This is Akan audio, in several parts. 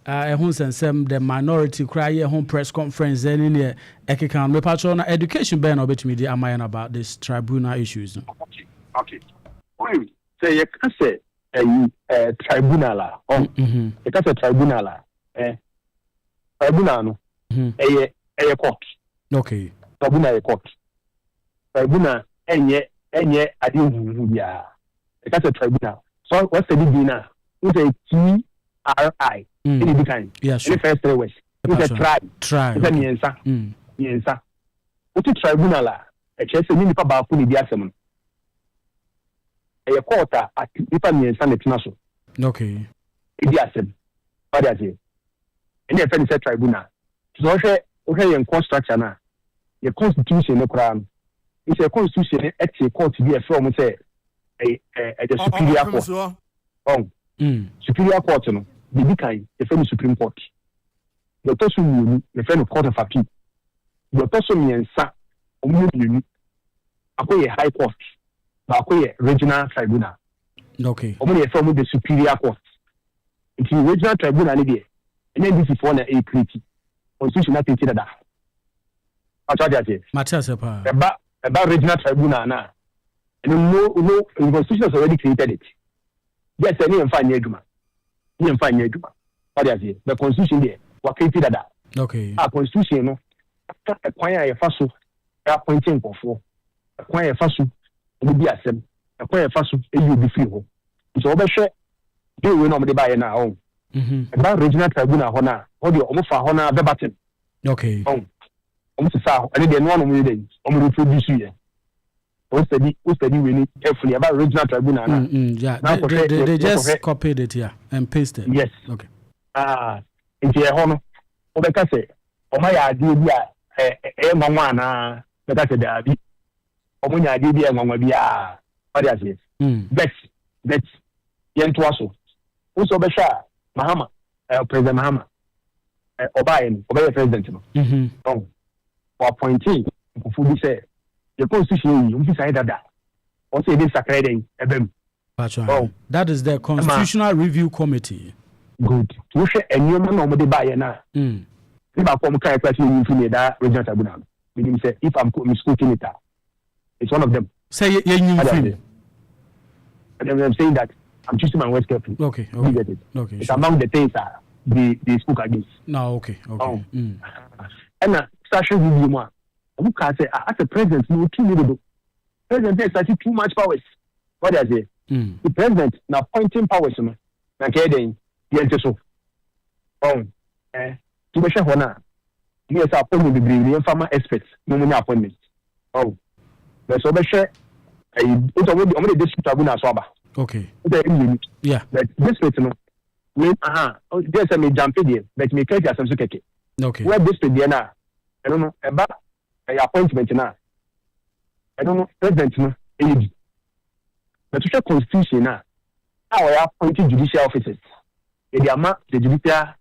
who sensem the minority cry home press conference then in the Ekikan me patron education ben obet me am about this tribunal issues. Okay. Wait, say you can say a tribunal you can say tribunal tribunal no a court. Okay. Tribunal a court. Tribunal enye ade hu bia. You can say tribunal. So what's the tribunal? It's a TRI. Any big kind. Yes. Any first three words. It's a tribe. It's a miensa. Miensa. What's a tribunal? A chess and nipa ba fu ni bi asem. A quarter at nipa miensa na tina so. Okay. Bi asem. What is it? Any friend say tribunal. So okay yen structure na. Your constitution no kra. It's a constitution at a court bi e from say the superior court. Superior court no. The big the Supreme Court. The person the friend Court of Appeal. The person miensa omu akoye High Court. Akoye Regional Tribunal. Okay. Omu from the Superior Court. It's the Regional Tribunal ni there. And then this is for a creative constitution that is that. Atwa Matthias pa. About Regional Tribunal na. And no the constitution has already created it. Yes, any and find eduma. You find eduma. What is it? The constitution there. What created that? Okay. Our constitution no. Acquire a faso. Appointing for. Acquire a faso. Will be asem. Acquire a faso. You will be free. So over share. They will not be by now. About Regional Tribunal hona. What do almost for hona verbatim. Okay. Almost a and then one of the days. Reproduce here. What's the we need carefully about Regional Tribunal? Yeah, they just copied it here and pasted. Yes. Okay. In the honor, Obeka say, my idea, Mamma, but I said, Omunya idea, Mamma, what is it? That's Yentuaso. Also, Besha, Mahama, President Mahama, Obey President. Oh, or appointee, who say, the constitution, you decide that. Also, it is sacred. That is the Constitutional Review Committee. Good. You share a new man on the buyer now. If I come carry person you that Regional Tribunal. Meaning say if I'm misquoting it, it's one of them. Say you and I'm saying that I'm choosing my words carefully. Okay. You get it. Okay. It's among the things that they spoke against. No, okay. And session review more. Who can say as a president no too little. President has too much powers. What is it? The president now appointing powers no. Na keden so. To be sure na. Yes, appointment be bring farmer experts. No money appointment. But so be sure it already district tribunal so aba. Okay. Yeah. But district no. When there's a me jump there, but me catch some so keke. Okay. Where district there na. I don't know about appointment now. I don't know president no. But to check constitution now. How I appointed judicial officers. The amount the judicial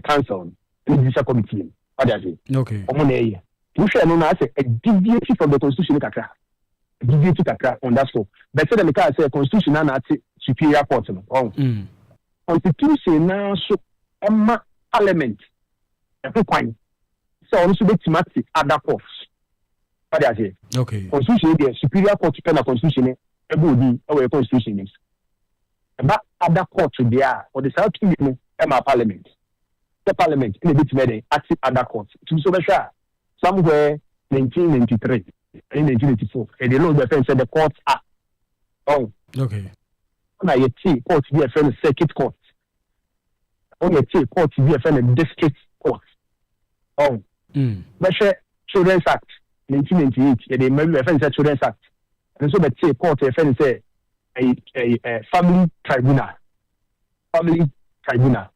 council and judicial committee. What does it? Okay. You shall know as a deviation from the constitution kakra. Deviation kakra on that scope. But say the make say constitution na superior court no. Constitution na so parliament. So also be thematic other courts. What does it? Okay. Constitution the superior court to constitution our constitution is. But other courts there or the South Kingdom parliament. The parliament in a bit made active other courts. To so sure somewhere 1993 in 1984. And the law defense said the courts are okay. When I see courts be a friend circuit court. When I see courts be a friend district court. Measure Children's Act 1998. They made reference to Children's Act. And so let's say court a friend say a family tribunal. Family tribunal.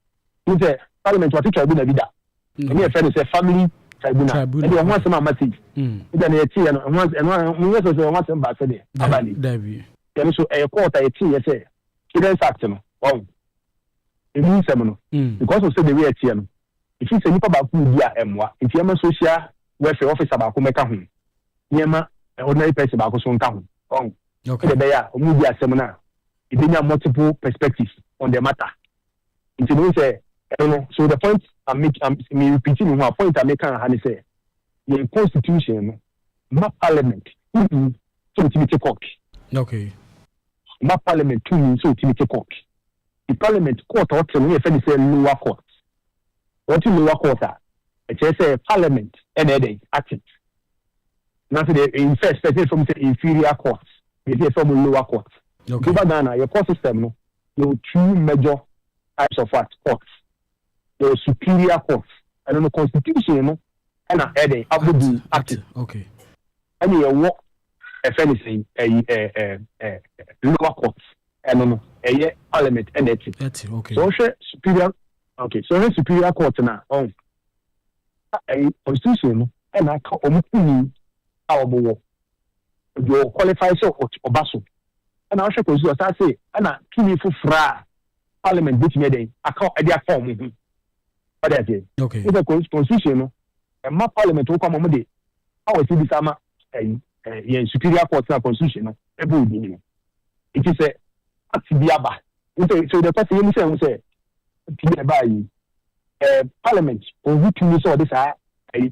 Who's a parliament what tribunal be that? And a friend say family tribunal. And you want some message. Then a tea and once ambassador. Then so a court a tea say Children's Act. It means because of the way a tea. If you say nipa ba ku dia emwa if you am social welfare officer ba ko meka ho niema ordinary person ba ko so nka ho okay the beya omu dia asem na ibenya multiple perspectives on the matter It means so the point I'm repeating one point I make and say the constitution, my parliament, so it court. Okay. My parliament to me so it court. The parliament court or to me if any say lower court. What in lower court are? It says parliament and they acted. Now in first from the inferior courts, it is from lower courts. Okay. Ghana, your court system, no, you two major types of courts. The superior courts, and then the constitution, and a headache, acted. Okay. And you walk if anything, lower courts, and a parliament and that's okay. So superior, okay. So superior court now, a constitution, and I call our you qualify so or basso. And I should say, and I kill for fra parliament which made a call at their form. But that's it. Okay. It's a constitution, and my parliament will come on the I will see this summer a superior court constitution. It is a Atibiaba. So the person say, by parliament or which you saw this a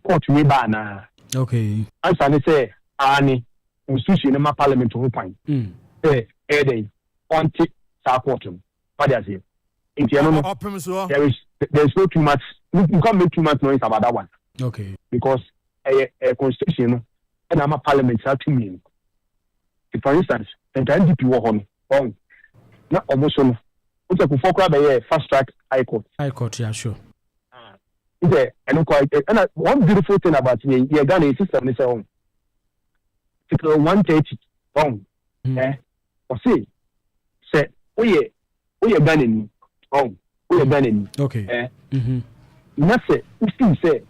court rebana. Okay. And say, Annie, constitution in my parliament to point. Day on tick support him. What does it? There's no too much. You can't make too much noise about that one. Okay. Because a constitution and I'm a parliament are to me. For instance, the NDP war on not almost on. What's a focus by a fast track high court? High court, yeah, sure. And one beautiful thing about the Ghana system is on. 130 or say we are banning we are banning okay nothing we still say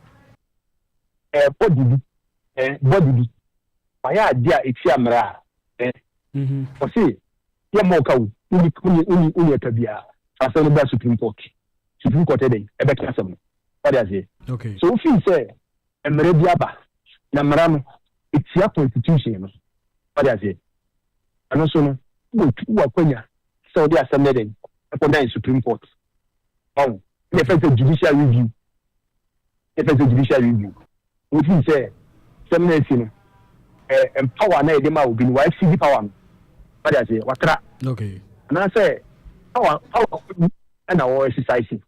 body my idea it's yamra or say yamoka uni tabia as a Supreme Court today what does it okay so if you say emrebiaba namrano it's your constitution what does it and also no Kenya so they are submitted upon the Supreme Court. Oh, the first judicial review. Which is seminary empower na edema will be why CD power. What I say, what okay. And I say power and our exercising.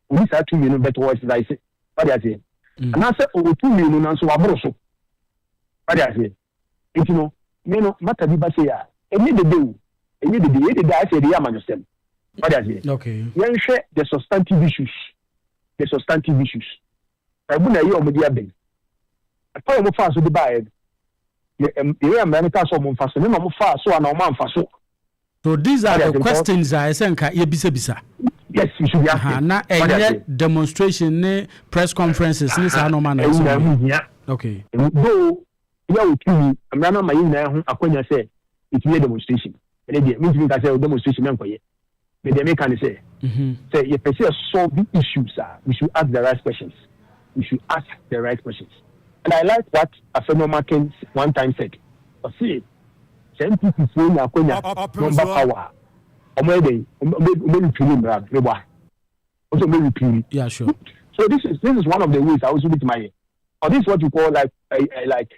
We start 2 million better exercising. What I say. And I say 2 million and so abroso. What I say. It you know matter be say ya. Any the day. Any the day I say the yourself. What does it? Okay. You share the substantive issues. I wouldn't hear media ben. I thought I'm fast with the buy. You America so more fast, and I'm fast so and I'm fast so. So these are the questions I think bisa. Yes, you should be asking. Now, a demonstration, press conferences, this are no man. Okay. Though you are with me, I'm not my in there. I say it's a demonstration. And it means we can say demonstration for you. But they can say, say if they say solve the issues, we should ask the right questions. And I like what a phenomenon one time said. See, some people say na konya number power. Yeah, sure. So this is one of the ways I was with my, or this is what you call like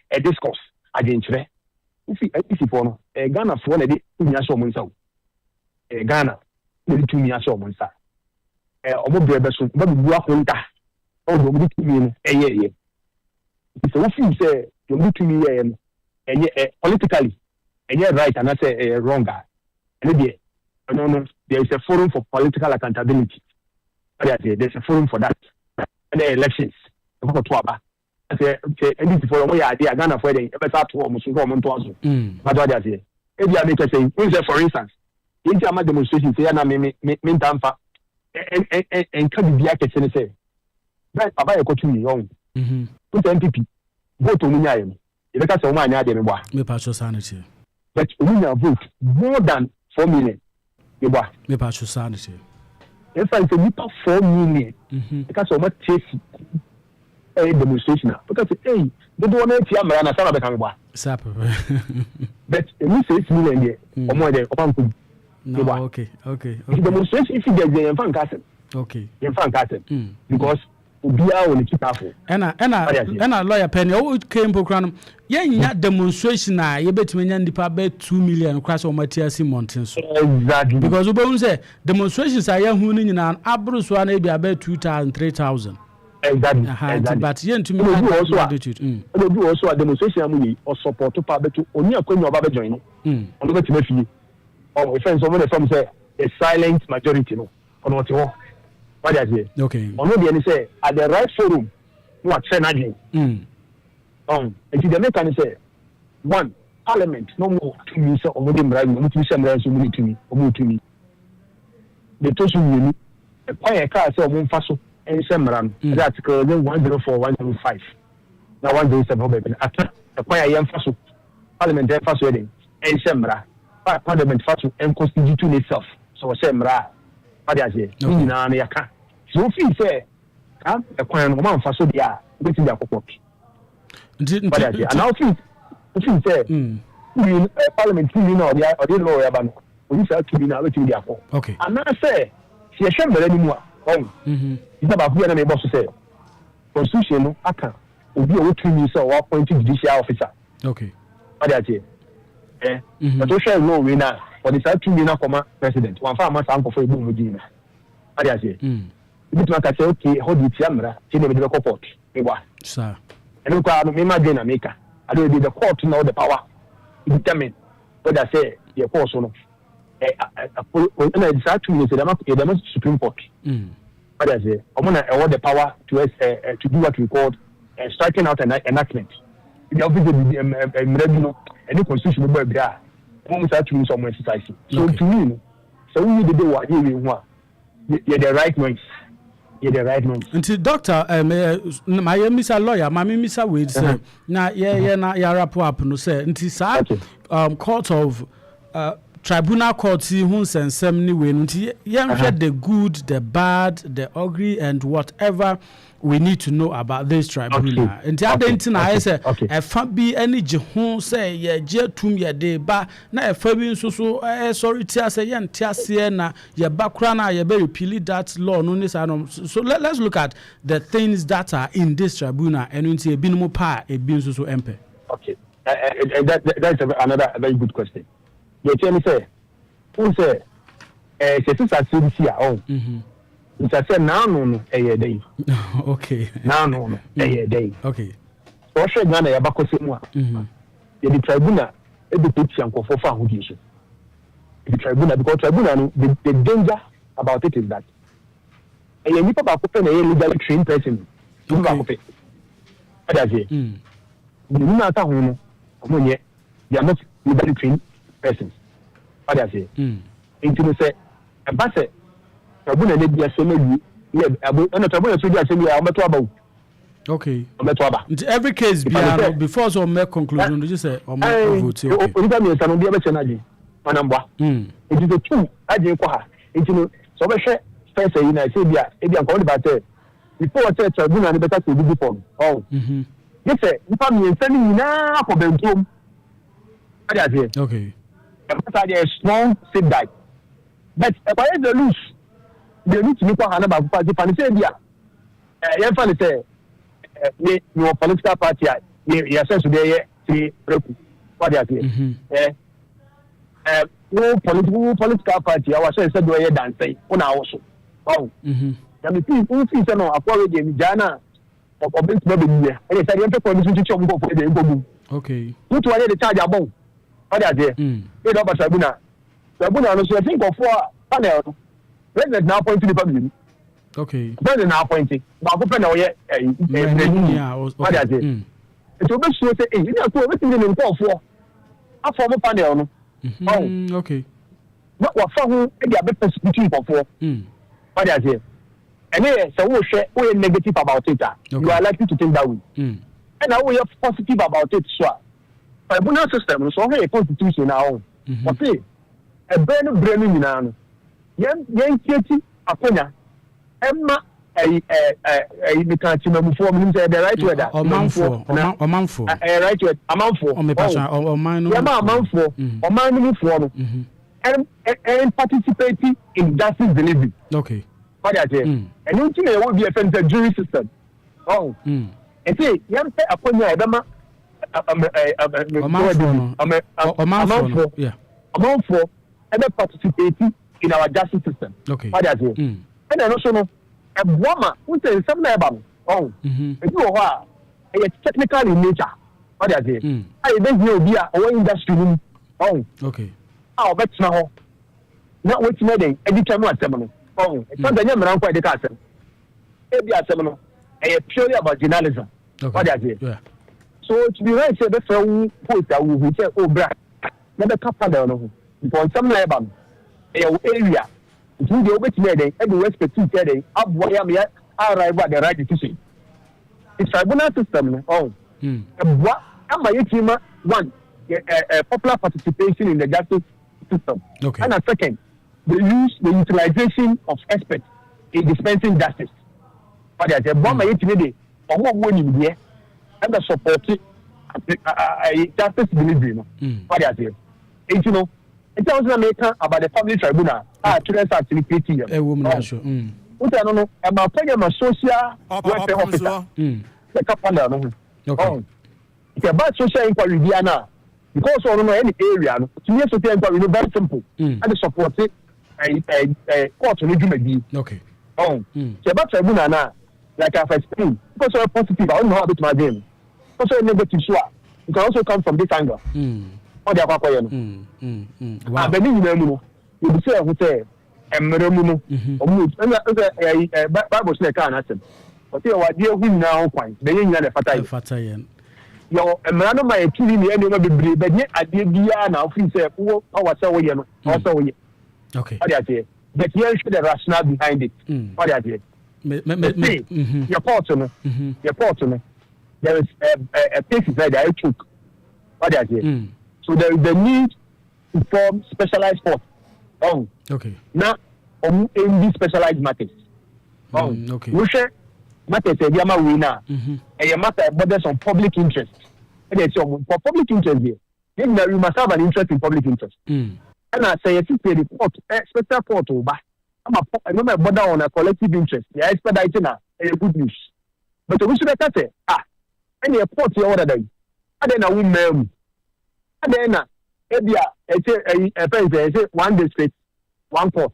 a discourse against it. If you follow Ghana for the Ghana, the 2 years or months. Omobrebe but we work on that. Oh, we mean a year. So if you say you need to me politically, and you're right, and I say wrong guy. And no, there is a forum for political accountability. There's a forum for that. And the elections. I say, and this is for my idea. Ghana for the ever start to almost go on to us. But what I say, if you are making say, for instance, in the demonstration, say, I mean, Tampa, and can be acted, say, but I go to me young. Put MPP, go to me. If I say, one, I didn't buy. Me partial sanity. But we vote more than 4 million. You buy. Me partial sanity. If I say, 4 million, because of what takes a demonstration. Because, hey, they don't want to see a son of a camera. But we say 6 million there, or more than. No, okay. Demonstration, if you get the fan castle, Okay. In fact, because Ubia will keep careful. And lawyer Penny, who came program, yeah, demonstration, you bet me and the 2 million crash on Matthias Mountains. Exactly. Because we say demonstrations are young who in an Abrus one, maybe about 2,000, 3,000. Exactly. But yen to me, also a demonstration or support to public to only a coin of Baba join. On the Timothy, or friends of the from say a silent majority, no, on what you want. What I say? Okay. On what they say at the right forum, what Senate. If the American say, one, Parliament, no more to me, so over them right, no to me, the Tosu, a quiet car, so one faso. And Samram, that's article 104, 105. Now 107, baby. After acquire young faso, Parliament and faso wedding, and Samra, Parliament faso and constitution itself. So Samra, what I say, Nana, so if you say, acquire no man faso, they are waiting their cook. But I say, and now if you say, Parliament, you know, or the lawyer, but we start to be now waiting their cook. Okay. And I say, she a shame anymore. It's about who are able to say. Constitution, no, I can. Will be a 2 years or appointed judicial officer. Okay. What I say? But to share no winner for the 2 million president. One farmer uncle for a boom with him. What I say? It's like I say, okay, hold it, Yamra, see the medical court. Sir. And look at me, my dinner maker. I will be the court to know the power. Determine what I say, your course or no. And I decided to use the Supreme Court. What I say, I'm gonna award the power to do what we call striking out an enactment. In the office of any constitution will be there. I'm going to use some exercise. So to me, so we need to do what you want. You're the right noise. You're the right noise. Until doctor, my Mr. Lawyer, my Mr. Wade said, now, yeah, rap up no say, until sir, court of Tribunal court who send some new way until the good, the bad, the ugly, and whatever we need to know about this tribunal. And the other thing I say, if be any jehun say ye jetum ye de ba na if be so sorry tia say ye tia say na ye background ye be repeal that law no this so let's look at the things that are in this tribunal and until e binu pa e bin so empe. Okay, that's another very good question. You tell me say, who say, it's a city here. It's a say now no a day. Okay. Now no a day. Okay. So she Ghana ya bako semwa. The tribunal e be put yanko for fan who issue. The tribunal because tribunal the danger about it is that a nipa ba ko pe na legally trained person. You ba ko pe. What I say? You know ta hu no. Omonye they are not legally trained persons. What I say? Into say a basse tribunal dey be asemi and tribunal so dey asemi ya ometo about. Okay. Ometo aba. Every case before so make conclusion you say o vote okay. Onita me say no dey be chenaje manamba. It is the two aje ko ha. Into so be hwe first say na say bia e bia ko dey ba say before say tribunal dey better to do form. You say nipa me nsani nyina ko bentom. What I say? Okay. There is strong sit back. But if I the loose, they need to make one another party. If say yeah, if say your political party, you sense today, three what they say. No political party, I was saying, said, do I dance? On our also. Oh, I mean, people see some of our Jana or Opemsuo here. And it's a little policy to chop for the okay. Who to the charge about? What are they? They don't have Tribunal. Tribunal, so I think of 4 panel. President now appointed the family. Okay. President now appointed. But open now yet. What are they? It's a bit sure say, you know, everything in the 4. A former panel. Okay. What for who they are better speaking for 4. What are they? And then, so we are negative about it. You are likely to think that way. And now we are positive about it, so. Tribunal system so hey constitution now. Okay. A brain in now. Yan kiti akonya. Emma we can't remember before me say the right word. Omanfo. Right word. Amanfo. Omanfo. And participating in justice delivery. Okay. What I say? And you think there will be a jury system. Oh, and see, young pay upon your Adama. Amount for ever participating in our justice system. Okay. What I say? And then also no, a woman who says something about oh, if you are technical in nature. What I say? I don't know be a industry. Oh, okay. Oh, but now, not what's made any time what seminal. Oh, it's not the name around quite the castle. Maybe a seminal, purely about journalism. What I say? Yeah. So to be right, say the film put that we say, oh, brah, never couple down for some labor area. It's the obit made every respect to day, up why I'm yet, I arrive at the right decision. It's tribunal system. Oh, what am I team one? Popular participation in the justice system. Okay. And a second, the utilization of experts in dispensing justice. But there's a bomb I today, or what winning here, and the support justice delivery. What there's here. And you know, in terms of America about the family tribunal, children are actually creating a woman. Sure. What I don't know about playing a social welfare officer. The couple. Okay. It's about social inquiry now. Because I don't know any area, to me, social inquiry is very simple. And the support it a court to do. Okay. It's about tribunal now, like I've explained. Because I'm positive, I don't know how to my game. Also, negative, sure. You can also come from this angle. Or the other way. Wow. You say, who say, and Meramuno, and Bible snake can answer. But you are dear who now point, the young Fatayan. Your man of my killing the enemy of the but yet I did be now, free say, oh, I so you also. Okay. What I say? But here should the rationale behind it. What I say? Your partner, there is a case that I took. What I say? So there is the need to form specialized force. Okay. Now, in these specialized matters. Okay. We share matters a Yama winner. And your matter borders on public interest. And it's for public interest here. Then you must have an interest in public interest. And I say, the court, special court over. I remember border on a collective interest. Yeah, expediting a good news. But we should have said, any port here other day. And then I will mail. And then, I say, one district, one port.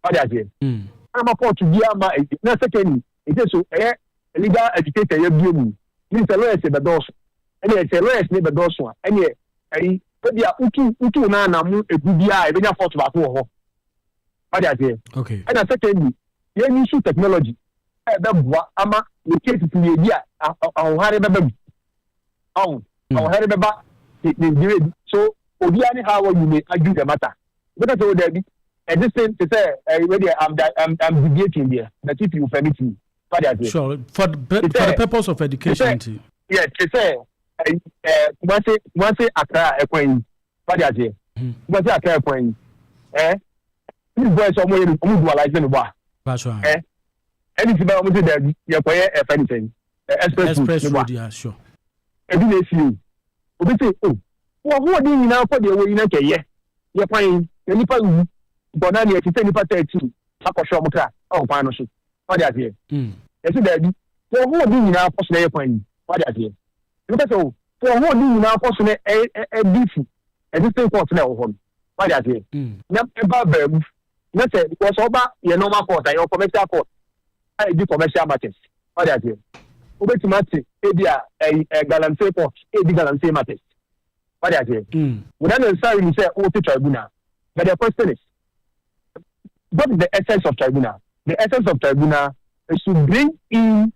What I say? I'm a port to be a second. It is so a legal educator, you do. Means a lawyer, the doors. And it's a lawyer, neighbor doors one. And yet, I Utu Nana, a good year, when I fought about who. What I say? Okay. And a second, you use technology. Ama, the case to the idea. I'll have a I'll have a so, Odiani, how you may argue the matter. But that's all there be. And this thing to say, I'm debating there. That if you permit me. Sure. For the purpose of education. Yes, to say, once Accra a coin. What I say? Once Accra a coin. This boy somewhere who do like the bar. That's right. Anything about that, you're quite a anything. Express road, yeah, sure. Every day, you. We say, oh, what do you now for the way you know? You're playing, any part. Bonani, if you say any part 13, Akoshomuka, oh, partnership. What I say? Yes, daddy. For who do you now post their point? What I say? Because so, for who do you now post a beef? And this thing costs now home. What I say? Not about them. Not say, because over your normal court, your commercial court. I do commercial matters. What I say? Over to Matty, a gallant court, a big gallant matters. What I say? Without necessarily say, oh, to tribunal. But the question is, what is the essence of tribunal? The essence of tribunal is to bring in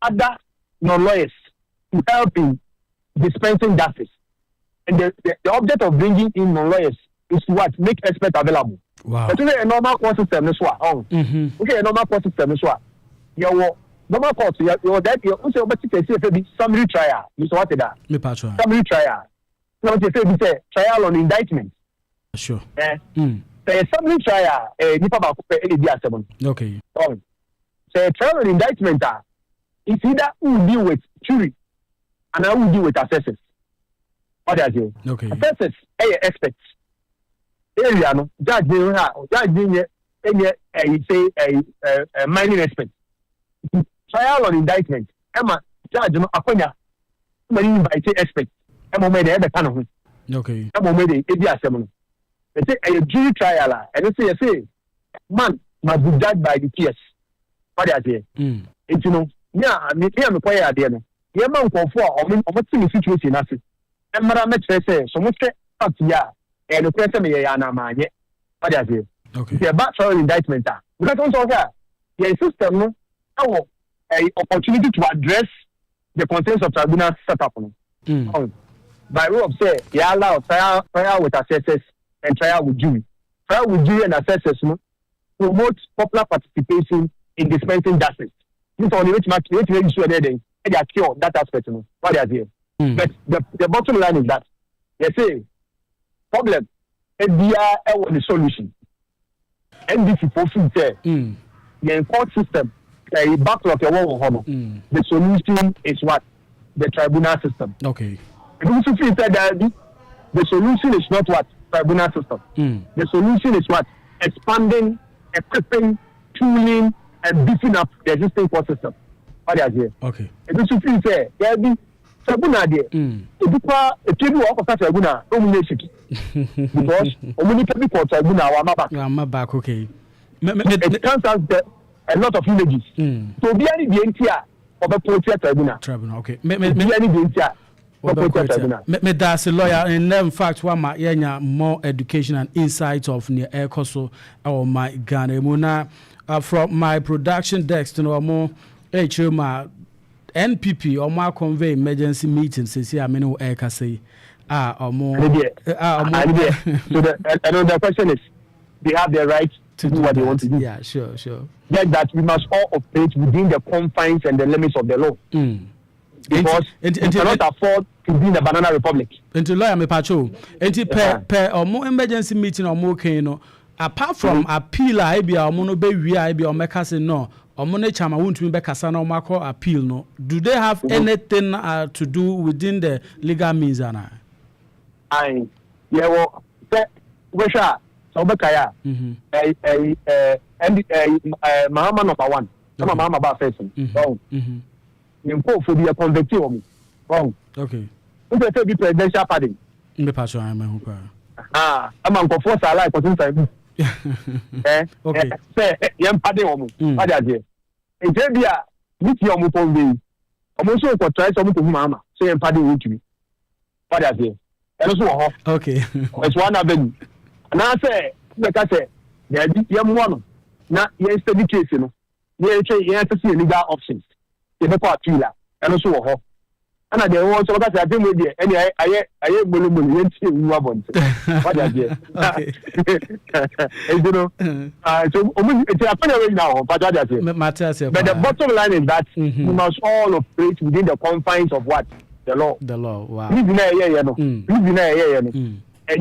other non-lawyers to help in dispensing justice. And the object of bringing in non-lawyers is to what? Make experts available. Wow. But a normal court system is what? Okay, a normal court system is what? Your normal court, you're that you're also about to say summary trial. You saw that? Summary trial. Now, you say trial on indictment. Sure. Say summary trial, nipa ba kupe any dia seven. Okay. Say trial and indictment it's either who deal with jury and I will deal with assessors. What I say? Okay. Assessors, experts. Area no judge dey ha, judge dey a mining expert. Trial on indictment. Emma, judge no akonya. Many invite expert. Emma made the kind of. Okay. Emma made the assembly. They say a jury trial, and they say, man must be judged by the peers. What are they? It's me am quiet at the end. The man for what's in the situation as it. And Madame say, so much up here, and the question me yana man. What are they? Okay. The back trial indictment. Because also here, the system no a opportunity to address the concerns of tribunal setup. By way of say, you allow trial with assessors and trial with jury. Trial with jury and assessors promote popular participation in dispensing justice. This only which match which make sure that they cure that aspect. What they are doing. But the bottom line is that they say problem FBI the solution. NDC for say the court system a backlog the solution is what? The tribunal system. Okay. The solution is not what? Tribunal system. The solution is what? Expanding, equipping, tooling, and beefing up the existing court system. What are they? Okay. If you say, there be tribunal there. If you call a tribunal of tribunal, because only people tribunal are back. Okay. It comes out a lot of images. So be any the of a political tribunal. Tribunal. Okay. Be any the me that's a lawyer, and in fact, one my more education and insight of near air coso or my Ghana Muna from my production desk to know more HMA NPP or more convey emergency meetings. Say, I mean, air say, or more. So the question is, they have the right to do what they want to do. Yeah, sure. Yet that we must all operate within the confines and the limits of the law. Because we cannot afford to be in the banana republic. Into lawyer me pacho. Into per or more emergency meeting or more kino. Apart from appeal, I be or mono be we I be or mekase no or money chama won't be kasana or mako appeal no. Do they have anything to do within the legal means? Well, Wesha Sobakaya, Mahama number one. Some Mahama about person. You for be a convicted woman. Wrong. Okay. Who can be presidential pardon? In the past, I'm a hooper. I'm on for force. I like for since okay. Say, young pardon woman. What are they? In Zambia, meet your mupon be. I'm also for try some to Mama. Say, I'm pardon with me. What are they? And also, okay. It's one of them. And I say, like I say, there's young one. Not yesterday case, you know. You have to see legal options. They make a thriller, and also and I don't want to look at that thing with you. And I believe you are born. What are you? You know, so it's happening now. But the bottom line is that we must all operate within the confines of what? The law. The law. Wow. And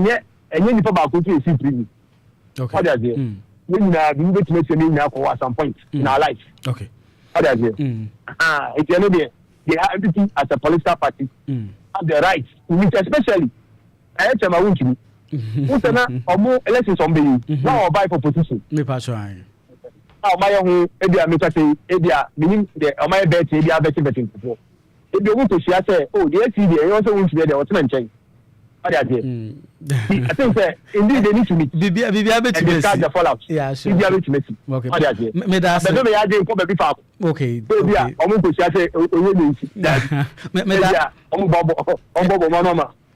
yet, you about to see prison. Okay. What are you? We need to make at some point in our life. Okay. It's they have everything as a political party have the rights, which especially I tell my own or more elections on being now or buy for position. Me passion. My own Edia make say Edia meaning the my bet Edia betting before. If you want to share say, oh, the SCD also want to be the ultimate change. What are they? I think indeed they need to meet. Be discuss the fallout. Yeah, sure. Be able to meet. Okay. What are they? Me that's but don't I didn't come back before. Okay. Yeah, I'm going to say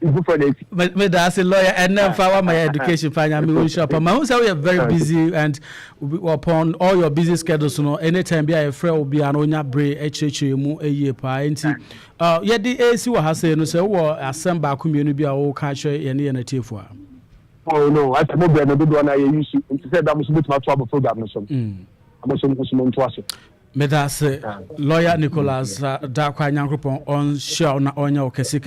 me that's a lawyer and then for my education me shop. My home say we are very busy and upon all your busy schedules, you know, anytime be a friend will be an onya bre HH mu a year pa enti yeah the AC wa ha say no say wo assemble community be a wo ka hwe ye ne na tiefo. Oh no, I said no be no do one I use to say that must be my trouble program no so. I'm also me that's lawyer Nicholas Darkwa Nyankopon on show na onya okesi